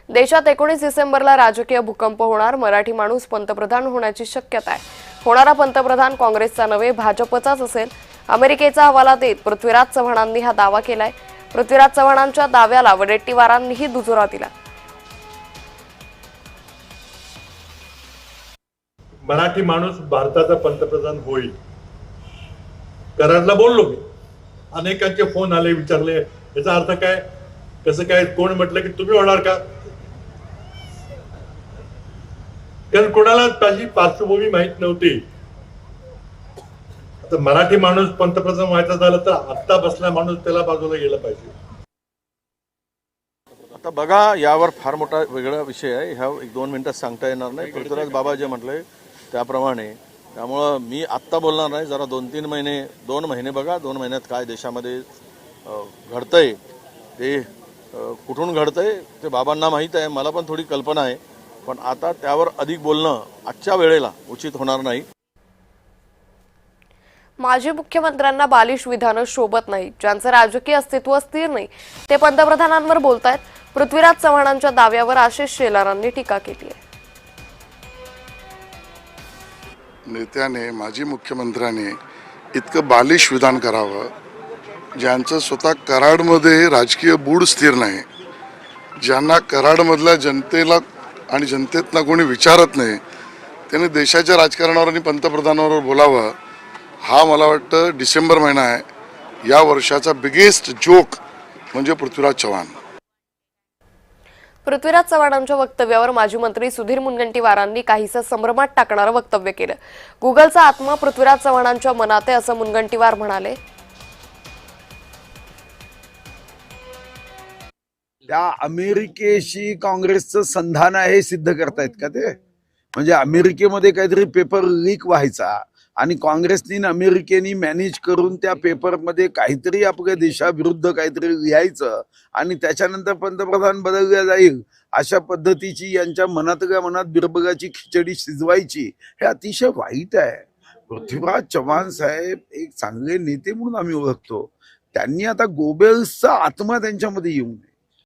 देशात 19 डिसेंबरला राजकीय भूकंप होणार, मराठी माणूस पंतप्रधान होण्याची शक्यता आहे। होणारा पंतप्रधान काँग्रेसचा नव्हे भाजपचाच असेल, अमेरिकेचा हवाला देत पृथ्वीराज चव्हाणांनी हा दावा केलाय। पृथ्वीराज चव्हाणांच्या दाव्याला वडेट्टीवारांनीही दुजोरा दिला। मराठी माणूस भारताचा पंतप्रधान होईल, कराडला बोललो मी। अनेकांचे फोन आले, विचारले याचा अर्थ काय, कसं काय, कोण म्हटलं की तुम्ही होणार का? कारण कोणाला त्याची पार्श्वभूमी माहित नव्हती। आता मराठी माणूस पंतप्रधान व्हायचा झाला तर आत्ता बसला माणूस त्याला बाजूला गेला पाहिजे। आता बघा, यावर फार मोठा वेगळा विषय आहे, ह्या 1-2 मिनिटात सांगता येणार नाही। पृथ्वीराज बाबा जे म्हटले त्याप्रमाणे, त्यामुळं मी आत्ता बोलणार नाही। जरा 2-3 महिने, 2 महिने बघा, 2 महिन्यात काय देशामध्ये घडतंय, ते कुठून घडतंय ते बाबांना माहीत आहे, मला पण थोडी कल्पना आहे, पण आता त्यावर अधिक बोलणं आजच्या वेळेला उचित होणार नाही। माजी मुख्यमंत्र्यांना बालिश विधानं शोभत नाही, ज्यांचं राजकीय अस्तित्व स्थिर नाही ते पंतप्रधानांवर बोलतायत। पृथ्वीराज चव्हाणांच्या दाव्यावर आशिष शेलारांनी टीका केली आहे। नेत्याने, माजी मुख्यमंत्र्याने इतकं बालिश विधान करावं, ज्यांचं स्वतः कराडमध्ये राजकीय बूड स्थिर नाही, ज्यांना कराडमधल्या जनतेला आणि जनतेतनं कोणी विचारत नाही, त्यांनी देशाच्या राजकारणावर आणि पंतप्रधानावर बोलावं, हा मला वाटतं डिसेंबर महिना आहे, या वर्षाचा बिगेस्ट जोक म्हणजे पृथ्वीराज चव्हाण। पृथ्वीराज चव्हाणांच्या वक्तव्यावर माजी मंत्री सुधीर मुनगंटीवारांनी काहीसं संभ्रमात टाकणारं वक्तव्य केलं। गुगलचा आत्मा पृथ्वीराज चव्हाणांच्या मनात आहे असं मुनगंटीवार म्हणाले। त्या अमेरिकेशी काँग्रेसचं संधान आहे हे सिद्ध करतायत का ते? म्हणजे अमेरिकेमध्ये काहीतरी पेपर लीक व्हायचा आणि काँग्रेसनी अमेरिकेनी मॅनेज करून त्या पेपरमध्ये काहीतरी आपल्या देशाविरुद्ध काहीतरी लिहायचं आणि त्याच्यानंतर पंतप्रधान बदलल्या जाईल अशा पद्धतीची यांच्या मनातल्या मनात बिरबलाची खिचडी शिजवायची, हे अतिशय वाईट आहे। पृथ्वीराज चव्हाण साहेब एक चांगले नेते म्हणून आम्ही ओळखतो, त्यांनी आता गोबेल्सचा आत्मा त्यांच्यामध्ये येऊ नये।